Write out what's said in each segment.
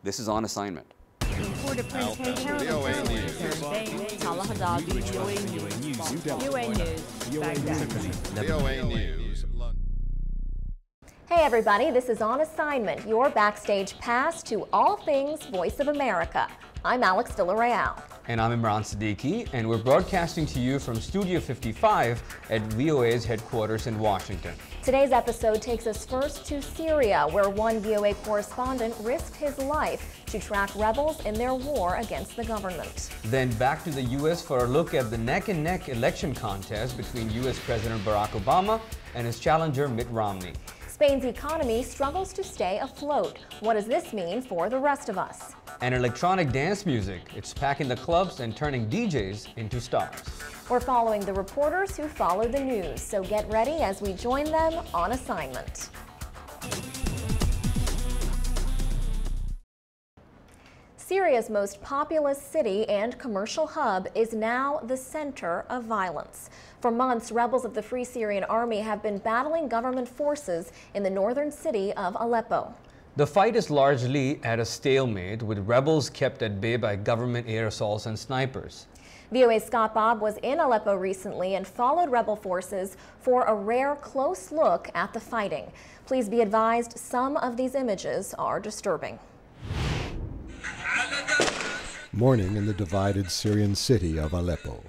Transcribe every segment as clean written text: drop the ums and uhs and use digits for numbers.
This is On Assignment. VOA News. Hey everybody, this is On Assignment, your backstage pass to all things Voice of America. I'm Alex Villarreal. And I'm Imran Siddiqui, and we're broadcasting to you from Studio 55 at VOA's headquarters in Washington. Today's episode takes us first to Syria, where one VOA correspondent risked his life to track rebels in their war against the government. Then back to the U.S. for a look at the neck-and-neck election contest between U.S. President Barack Obama and his challenger Mitt Romney. Spain's economy struggles to stay afloat. What does this mean for the rest of us? And electronic dance music. It's packing the clubs and turning DJs into stars. We're following the reporters who follow the news, so get ready as we join them on assignment. Syria's most populous city and commercial hub is now the center of violence. For months, rebels of the Free Syrian Army have been battling government forces in the northern city of Aleppo. The fight is largely at a stalemate, with rebels kept at bay by government air assaults and snipers. VOA's Scott Bobb was in Aleppo recently and followed rebel forces for a rare close look at the fighting. Please be advised, some of these images are disturbing. Morning in the divided Syrian city of Aleppo.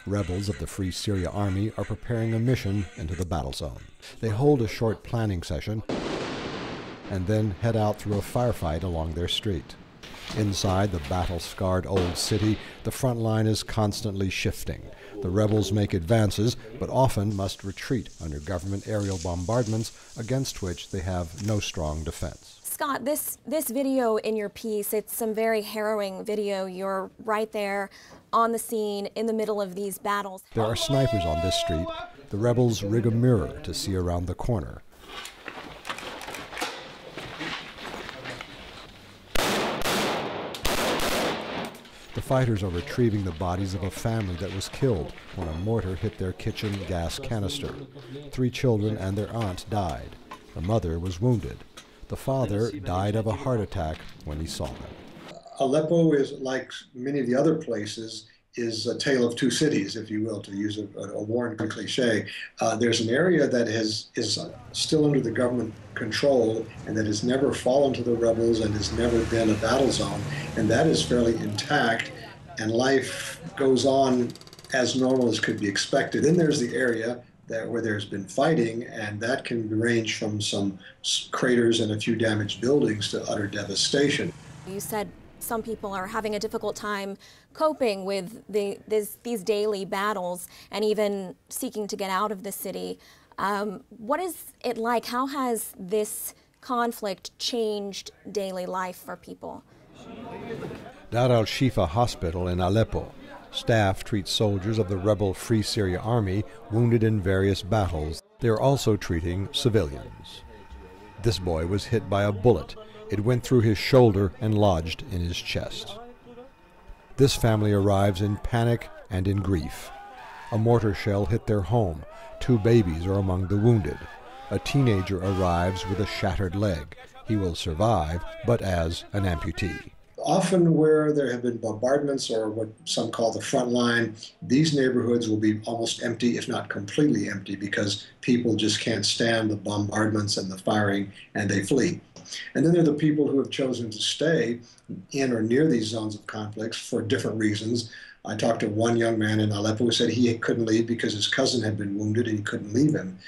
Rebels of the Free Syria Army are preparing a mission into the battle zone. They hold a short planning session and then head out through a firefight along their street. Inside the battle-scarred old city, the front line is constantly shifting. The rebels make advances, but often must retreat under government aerial bombardments against which they have no strong defense. Scott, this video in your piece, it's some very harrowing video. You're right there on the scene in the middle of these battles. There are snipers on this street. The rebels rig a mirror to see around the corner. The fighters are retrieving the bodies of a family that was killed when a mortar hit their kitchen gas canister. 3 children and their aunt died. The mother was wounded. The father died of a heart attack when he saw them. Aleppo is, like many of the other places, is a tale of two cities, if you will, to use a worn cliche. There's an area that is still under the government control and that has never fallen to the rebels and has never been a battle zone, and that is fairly intact, and life goes on as normal as could be expected. Then there's the area where there's been fighting, and that can range from some craters and a few damaged buildings to utter devastation. You said some people are having a difficult time coping with these daily battles and even seeking to get out of the city. What is it like? How has this conflict changed daily life for people? Dar al-Shifa Hospital in Aleppo. Staff treats soldiers of the rebel Free Syria Army wounded in various battles. They are also treating civilians. This boy was hit by a bullet. It went through his shoulder and lodged in his chest. This family arrives in panic and in grief. A mortar shell hit their home. 2 babies are among the wounded. A teenager arrives with a shattered leg. He will survive, but as an amputee. Often where there have been bombardments, or what some call the front line, these neighborhoods will be almost empty, if not completely empty, because people just can't stand the bombardments and the firing, and they flee. And then there are the people who have chosen to stay in or near these zones of conflicts for different reasons. I talked to one young man in Aleppo who said he couldn't leave because his cousin had been wounded and he couldn't leave him.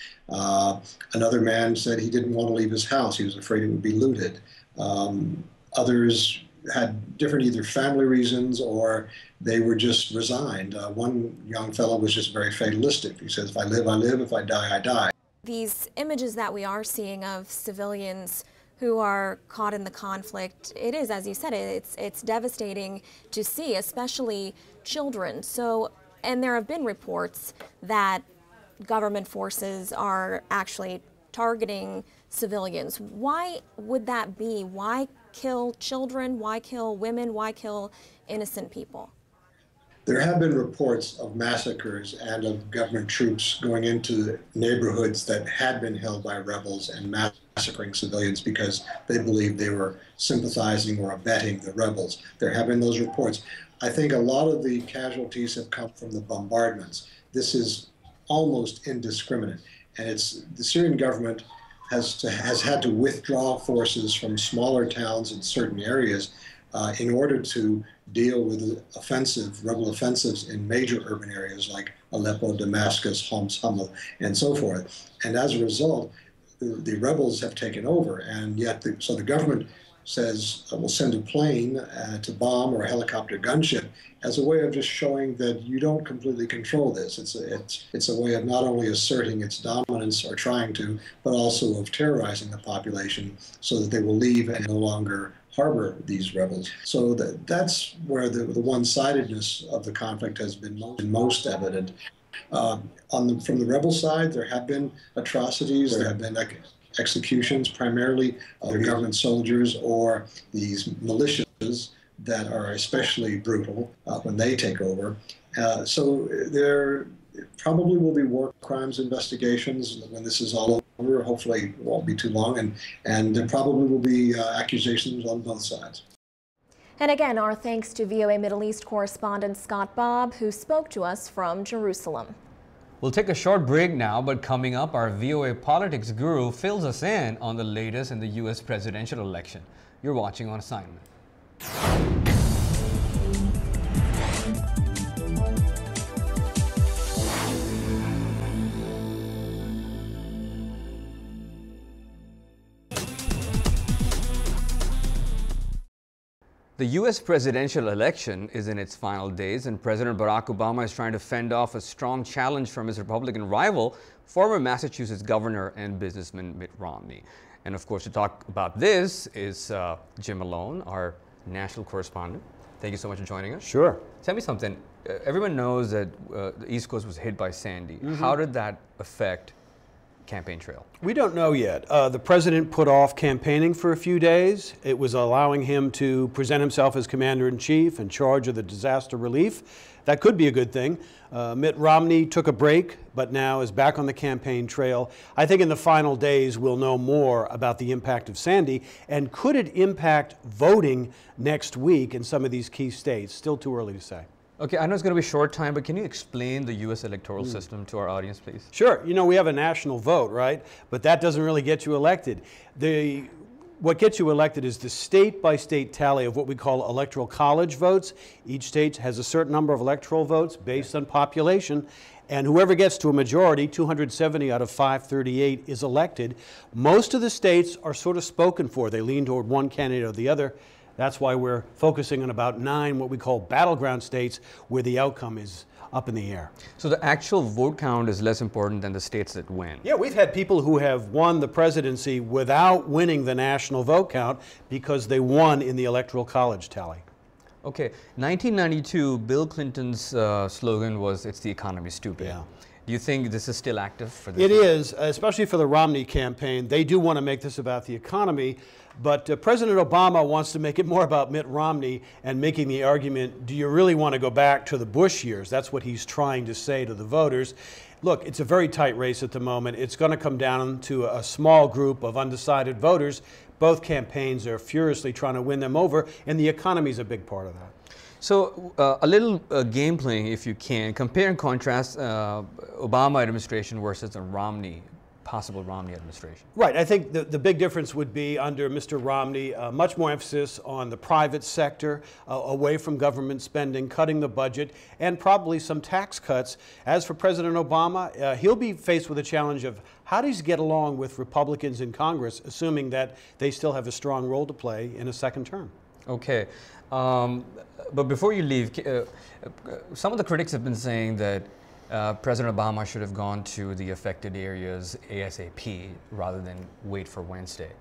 Another man said he didn't want to leave his house. He was afraid it would be looted. Others had different either family reasons or they were just resigned. One young fellow was just very fatalistic. He says, if I live, I live. If I die, I die. These images that we are seeing of civilians who are caught in the conflict, it is, as you said, it's devastating to see, especially children. So, and there have been reports that government forces are actually targeting civilians. Why would that be? Why kill children? Why kill women? Why kill innocent people? There have been reports of massacres and of government troops going into neighborhoods that had been held by rebels and massacring civilians because they believed they were sympathizing or abetting the rebels. There have been those reports. I think a lot of the casualties have come from the bombardments. This is almost indiscriminate, and the Syrian government has had to withdraw forces from smaller towns in certain areas in order to deal with rebel offensives in major urban areas like Aleppo, Damascus, Homs, Hama, and so forth. And as a result, the rebels have taken over, and yet so the government says we'll send a plane to bomb or a helicopter gunship as a way of just showing that you don't completely control this. It's a way of not only asserting its dominance or trying to, but also of terrorizing the population so that they will leave and no longer harbor these rebels. So that's where the one-sidedness of the conflict has been most evident. From the rebel side, there have been atrocities, there have been executions, primarily of government soldiers or these militias that are especially brutal when they take over. So there probably will be war crimes investigations when this is all over. Hopefully it won't be too long, and there probably will be accusations on both sides. And again, our thanks to VOA Middle East correspondent Scott Bobb, who spoke to us from Jerusalem. We'll take a short break now, but coming up, our VOA politics guru fills us in on the latest in the U.S. presidential election. You're watching On Assignment. The U.S. presidential election is in its final days, and President Barack Obama is trying to fend off a strong challenge from his Republican rival, former Massachusetts governor and businessman Mitt Romney. And of course, to talk about this is Jim Malone, our national correspondent. Thank you so much for joining us. Sure. Tell me something. Everyone knows that the East Coast was hit by Sandy. How did that affect campaign trail? We don't know yet. The president put off campaigning for a few days. It was allowing him to present himself as commander-in-chief in charge of the disaster relief. That could be a good thing. Mitt Romney took a break, but now is back on the campaign trail. I think in the final days we'll know more about the impact of Sandy, and could it impact voting next week in some of these key states? Still too early to say. Okay, I know it's going to be a short time, but can you explain the U.S. electoral system to our audience, please? Sure. You know, we have a national vote, right? But that doesn't really get you elected. What gets you elected is the state-by-state tally of what we call electoral college votes. Each state has a certain number of electoral votes based on population, and whoever gets to a majority, 270 out of 538, is elected. Most of the states are sort of spoken for. They lean toward one candidate or the other. That's why we're focusing on about 9 what we call battleground states where the outcome is up in the air. So the actual vote count is less important than the states that win. Yeah, we've had people who have won the presidency without winning the national vote count because they won in the electoral college tally. Okay, 1992, Bill Clinton's slogan was, "It's the economy, stupid." Yeah. Do you think this is still active for this? It is, especially for the Romney campaign. They do want to make this about the economy, but President Obama wants to make it more about Mitt Romney and making the argument, do you really want to go back to the Bush years? That's what he's trying to say to the voters. Look, it's a very tight race at the moment. It's going to come down to a small group of undecided voters. Both campaigns are furiously trying to win them over, and the economy is a big part of that. So a little game playing, if you can. Compare and contrast Obama administration versus the possible Romney administration. Right. I think the big difference would be under Mr. Romney, much more emphasis on the private sector, away from government spending, cutting the budget, and probably some tax cuts. As for President Obama, he'll be faced with a challenge of how does he get along with Republicans in Congress, assuming that they still have a strong role to play in a second term. Okay. But before you leave, some of the critics have been saying that President Obama should have gone to the affected areas ASAP rather than wait for Wednesday.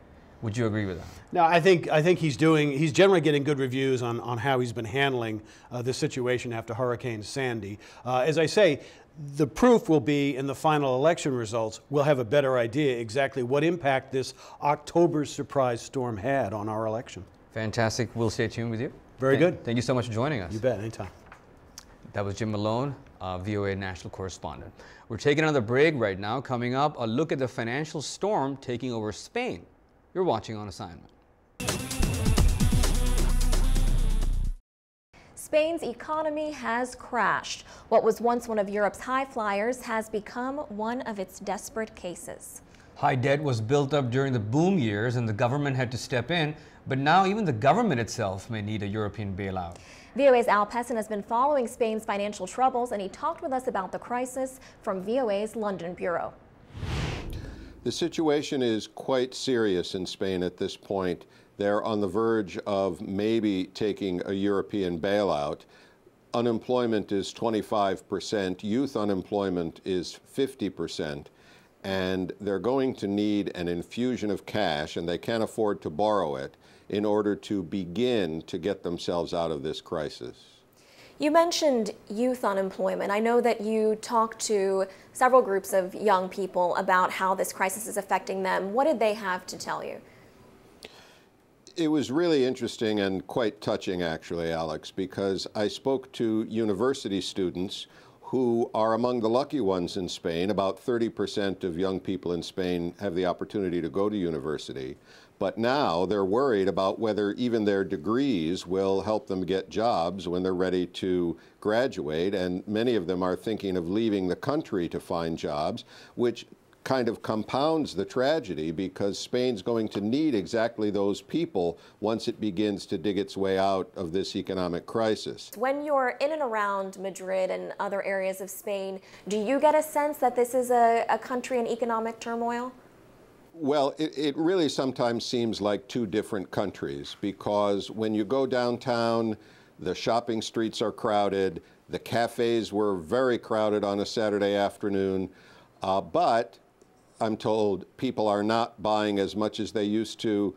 Would you agree with that? No, I think he's generally getting good reviews on how he's been handling the situation after Hurricane Sandy. As I say, the proof will be in the final election results. We'll have a better idea exactly what impact this October surprise storm had on our election. Fantastic. We'll stay tuned with you. Very good. Thank you so much for joining us. You bet. Anytime. That was Jim Malone, VOA national correspondent. We're taking another break right now. Coming up, a look at the financial storm taking over Spain. You're watching On Assignment. Spain's economy has crashed. What was once one of Europe's high flyers has become one of its desperate cases. High debt was built up during the boom years and the government had to step in, but now even the government itself may need a European bailout. VOA's Al Pessin has been following Spain's financial troubles, and he talked with us about the crisis from VOA's London bureau. The situation is quite serious in Spain at this point. They're on the verge of maybe taking a European bailout. Unemployment is 25%, youth unemployment is 50%, and they're going to need an infusion of cash, and they can't afford to borrow it in order to begin to get themselves out of this crisis. You mentioned youth unemployment. I know that you talked to several groups of young people about how this crisis is affecting them. What did they have to tell you? It was really interesting and quite touching, actually, Alex, because I spoke to university students who are among the lucky ones in Spain. About 30% of young people in Spain have the opportunity to go to university. But now they're worried about whether even their degrees will help them get jobs when they're ready to graduate. And many of them are thinking of leaving the country to find jobs, which kind of compounds the tragedy because Spain's going to need exactly those people once it begins to dig its way out of this economic crisis. When you're in and around Madrid and other areas of Spain, do you get a sense that this is a country in economic turmoil? Well, it really sometimes seems like two different countries because when you go downtown, the shopping streets are crowded, the cafes were very crowded on a Saturday afternoon, but I'm told people are not buying as much as they used to.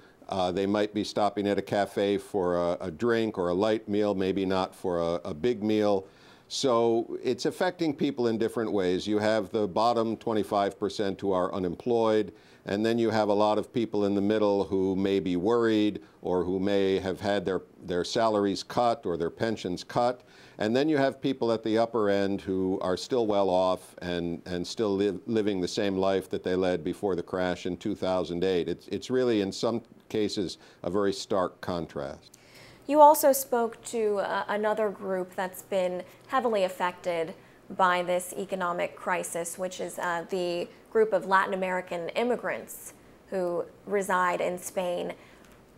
They might be stopping at a cafe for a drink or a light meal, maybe not for a big meal. So it's affecting people in different ways. You have the bottom 25% who are unemployed, and then you have a lot of people in the middle who may be worried or who may have had their salaries cut or their pensions cut. And then you have people at the upper end who are still well off and still living the same life that they led before the crash in 2008. It's really, in some cases, a very stark contrast. You also spoke to another group that's been heavily affected by this economic crisis, which is the group of Latin American immigrants who reside in Spain.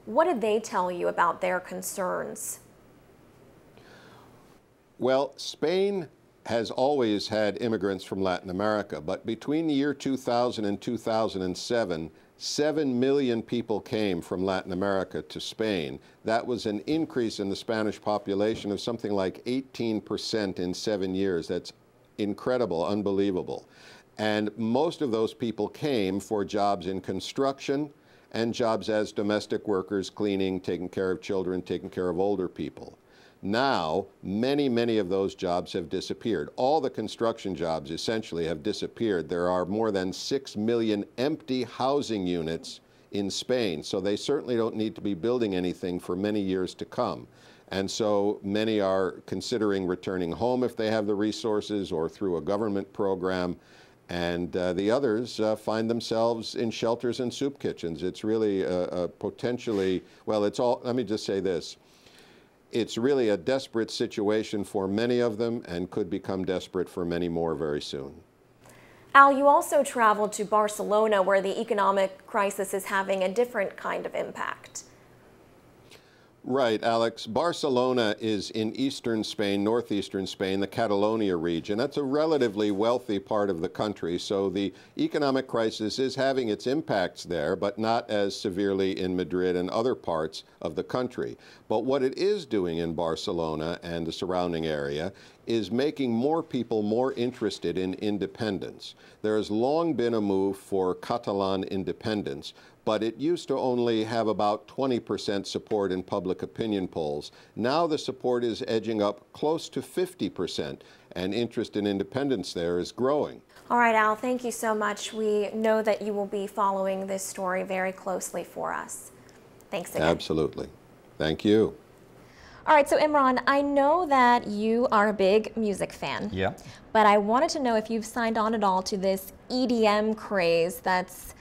What did they tell you about their concerns? Well, Spain has always had immigrants from Latin America, but between the year 2000 and 2007, 7 million people came from Latin America to Spain. That was an increase in the Spanish population of something like 18% in 7 years. That's incredible, unbelievable. And most of those people came for jobs in construction and jobs as domestic workers, cleaning, taking care of children, taking care of older people. Now, many of those jobs have disappeared. All the construction jobs essentially have disappeared. There are more than 6 million empty housing units in Spain, so they certainly don't need to be building anything for many years to come. And so many are considering returning home if they have the resources or through a government program. And the others find themselves in shelters and soup kitchens. It's really potentially, well, it's all, let me just say this. It's really a desperate situation for many of them and could become desperate for many more very soon. Al, you also traveled to Barcelona, where the economic crisis is having a different kind of impact. Right, Alex. Barcelona is in eastern Spain, northeastern Spain, the Catalonia region. That's a relatively wealthy part of the country, so the economic crisis is having its impacts there, but not as severely in Madrid and other parts of the country. But what it is doing in Barcelona and the surrounding area is making more people more interested in independence. There has long been a move for Catalan independence, but it used to only have about 20% support in public opinion polls. Now the support is edging up close to 50%, and interest in independence there is growing. All right, Al, thank you so much. We know that you will be following this story very closely for us. Thanks again. Absolutely. Thank you. All right, so Imran, I know that you are a big music fan. Yeah. But I wanted to know if you've signed on at all to this EDM craze that's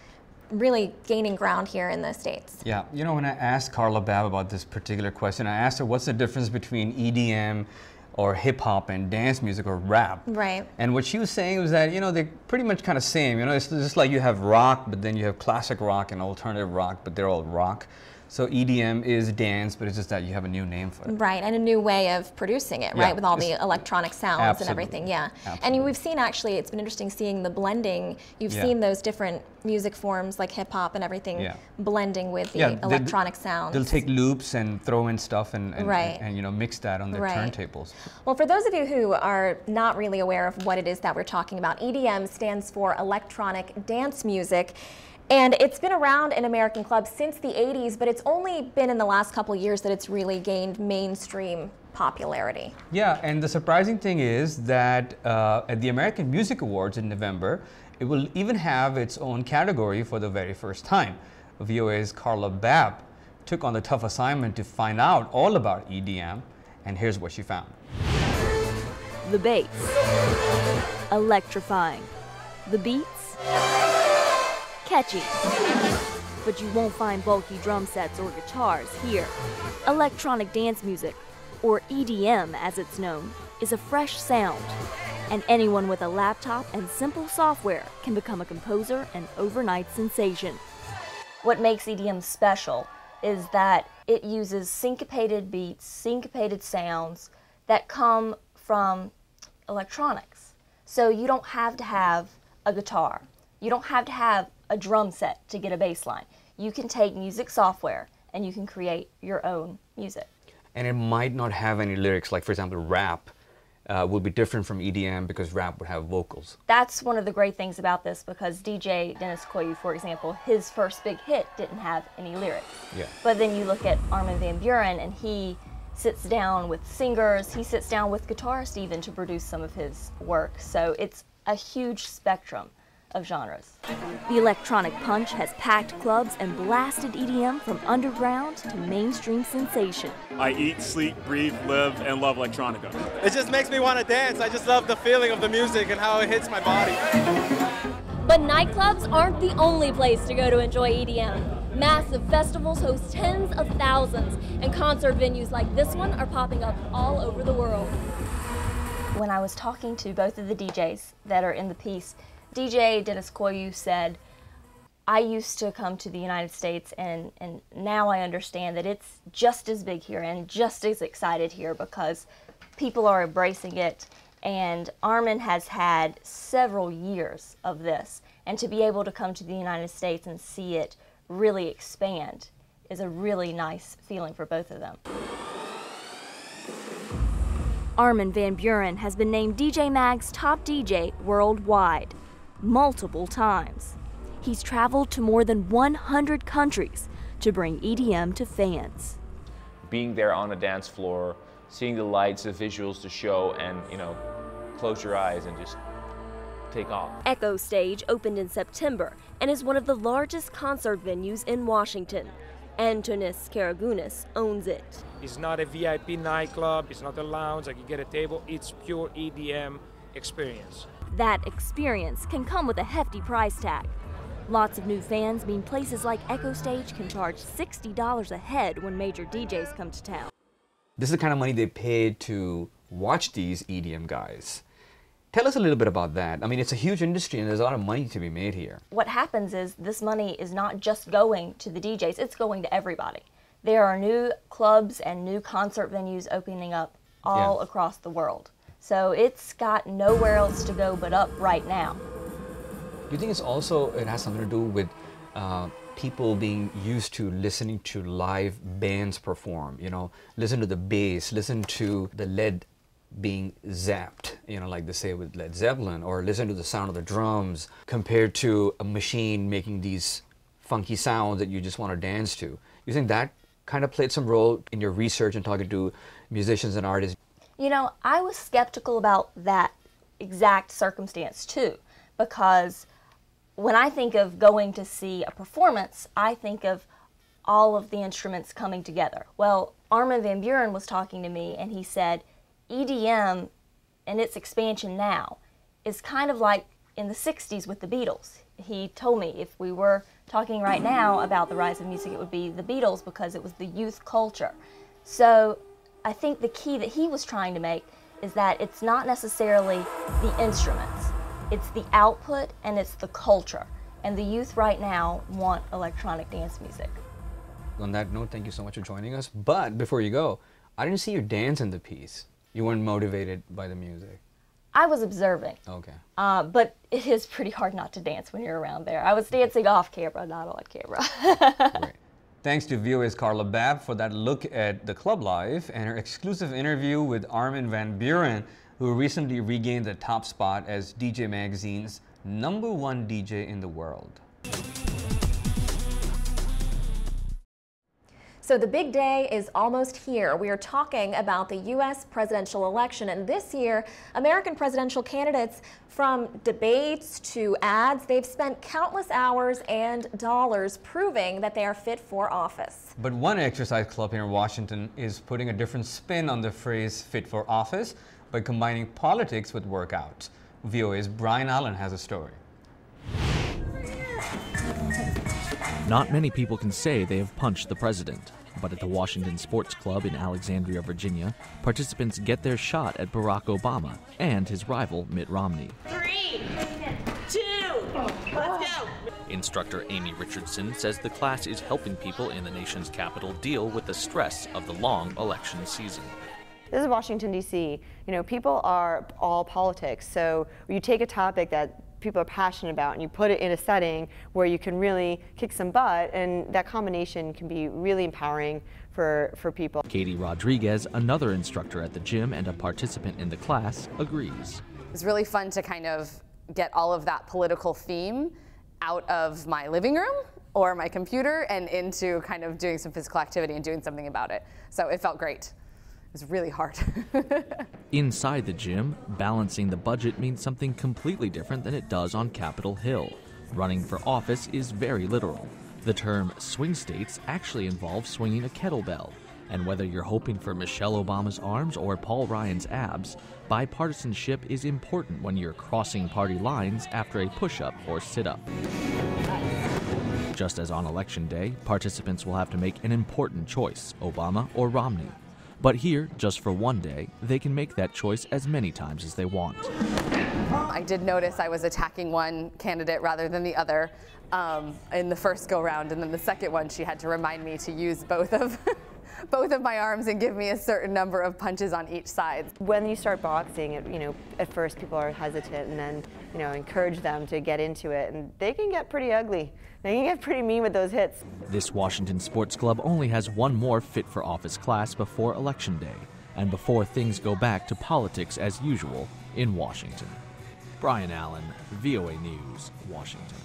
really gaining ground here in the States. Yeah, you know, when I asked Carla Babb about this particular question, I asked her what's the difference between EDM or hip hop and dance music or rap. Right. And what she was saying was that, you know, they're pretty much kind of same. You know, it's just like you have rock, but then you have classic rock and alternative rock, but they're all rock. So EDM is dance, but it's just that you have a new name for it. Right, and a new way of producing it, Yeah, right, with all the electronic sounds absolutely. and everything, yeah. Absolutely. And we've seen actually, it's been interesting seeing the blending. You've Yeah. seen those different music forms like hip hop and everything Yeah. blending with the Yeah, electronic sounds. They'll take loops and throw in stuff and Right. and you know, mix that on their Right. turntables. Well, for those of you who are not really aware of what it is that we're talking about, EDM stands for electronic dance music. And it's been around in American clubs since the 80s, but it's only been in the last couple of years that it's really gained mainstream popularity. Yeah, and the surprising thing is that at the American Music Awards in November, it will even have its own category for the very first time. VOA's Carla Babb took on the tough assignment to find out all about EDM, and here's what she found. The bass. Electrifying. The beats. Catchy. But you won't find bulky drum sets or guitars here. Electronic dance music, or EDM as it's known, is a fresh sound. And anyone with a laptop and simple software can become a composer and overnight sensation. What makes EDM special is that it uses syncopated beats, syncopated sounds that come from electronics. So you don't have to have a guitar. You don't have to have a drum set to get a bass line. You can take music software and you can create your own music. And it might not have any lyrics, like for example, rap will be different from EDM because rap would have vocals. That's one of the great things about this, because DJ Dennis Koyu, for example, his first big hit didn't have any lyrics. Yeah. But then you look at Armin van Buuren and he sits down with singers, he sits down with guitarists even to produce some of his work. So it's a huge spectrum of genres. The electronic punch has packed clubs and blasted EDM from underground to mainstream sensation. I eat, sleep, breathe, live, and love electronica. It just makes me want to dance. I just love the feeling of the music and how it hits my body. But nightclubs aren't the only place to go to enjoy EDM. Massive festivals host tens of thousands, and concert venues like this one are popping up all over the world. When I was talking to both of the DJs that are in the piece, DJ Dennis Koyu said, I used to come to the United States and now I understand that it's just as big here and just as excited here because people are embracing it, and Armin has had several years of this, and to be able to come to the United States and see it really expand is a really nice feeling for both of them. Armin van Buuren has been named DJ Mag's top DJ worldwide multiple times. He's traveled to more than 100 countries to bring EDM to fans. Being there on a dance floor, seeing the lights, the visuals, the show, and, you know, close your eyes and just take off. Echo Stage opened in September and is one of the largest concert venues in Washington. Antonis Karagounis owns it. It's not a VIP nightclub, it's not a lounge, like you get a table, it's pure EDM experience. That experience can come with a hefty price tag. Lots of new fans mean places like Echo Stage can charge $60 a head when major DJs come to town. This is the kind of money they paid to watch these EDM guys. Tell us a little bit about that. I mean, it's a huge industry and there's a lot of money to be made here. What happens is this money is not just going to the DJs, it's going to everybody. There are new clubs and new concert venues opening up all across the world. So it's got nowhere else to go but up right now. Do you think it has something to do with people being used to listening to live bands perform? You know, listen to the bass, listen to the lead being zapped, you know, like they say with Led Zeppelin, or listen to the sound of the drums compared to a machine making these funky sounds that you just want to dance to. You think that kind of played some role in your research and talking to musicians and artists? You know, I was skeptical about that exact circumstance too, because when I think of going to see a performance, I think of all of the instruments coming together. Well, Armin van Buuren was talking to me and he said EDM and its expansion now is kind of like in the 60s with the Beatles. He told me if we were talking right now about the rise of music, it would be the Beatles because it was the youth culture. So I think the key that he was trying to make is that it's not necessarily the instruments, it's the output and it's the culture. And the youth right now want electronic dance music. On that note, thank you so much for joining us. But before you go, I didn't see you dance in the piece. You weren't motivated by the music. I was observing. Okay. But it is pretty hard not to dance when you're around there. I was dancing off camera, not on camera. Great. Thanks to VOA's Carla Babb for that look at the club life and her exclusive interview with Armin van Buuren, who recently regained the top spot as DJ Magazine's #1 DJ in the world. So the big day is almost here. We are talking about the U.S. presidential election, and this year, American presidential candidates, from debates to ads, they've spent countless hours and dollars proving that they are fit for office. But one exercise club here in Washington is putting a different spin on the phrase fit for office by combining politics with workouts. VOA's Brian Allen has a story. Not many people can say they have punched the president. But at the Washington Sports Club in Alexandria, Virginia, participants get their shot at Barack Obama and his rival, Mitt Romney. 3, 2, let's go! Instructor Amy Richardson says the class is helping people in the nation's capital deal with the stress of the long election season. This is Washington, D.C. You know, people are all politics, so you take a topic that people are passionate about and you put it in a setting where you can really kick some butt, and that combination can be really empowering for people. Katie Rodriguez, another instructor at the gym and a participant in the class, agrees. It was really fun to kind of get all of that political theme out of my living room or my computer and into kind of doing some physical activity and doing something about it. So it felt great. It was really hard. Inside the gym, balancing the budget means something completely different than it does on Capitol Hill. Running for office is very literal. The term swing states actually involves swinging a kettlebell. And whether you're hoping for Michelle Obama's arms or Paul Ryan's abs, bipartisanship is important when you're crossing party lines after a push-up or sit-up. Just as on Election Day, participants will have to make an important choice, Obama or Romney. But here, just for one day, they can make that choice as many times as they want. I did notice I was attacking one candidate rather than the other in the first go-round, and then the second one she had to remind me to use both of my arms and give me a certain number of punches on each side. When you start boxing, at first people are hesitant, and then encourage them to get into it, and they can get pretty ugly. They can get pretty mean with those hits. This Washington Sports Club only has one more Fit for Office class before Election Day, and before things go back to politics as usual in Washington. Brian Allen, VOA News, Washington.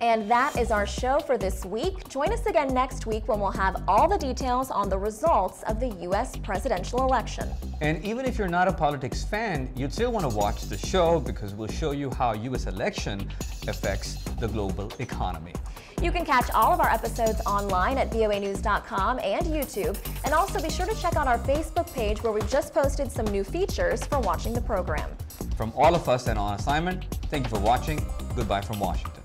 And that is our show for this week. Join us again next week when we'll have all the details on the results of the U.S. presidential election. And even if you're not a politics fan, you'd still want to watch the show because we'll show you how U.S. election affects the global economy. You can catch all of our episodes online at voanews.com and YouTube. And also be sure to check out our Facebook page where we've just posted some new features for watching the program. From all of us at On Assignment, thank you for watching. Goodbye from Washington.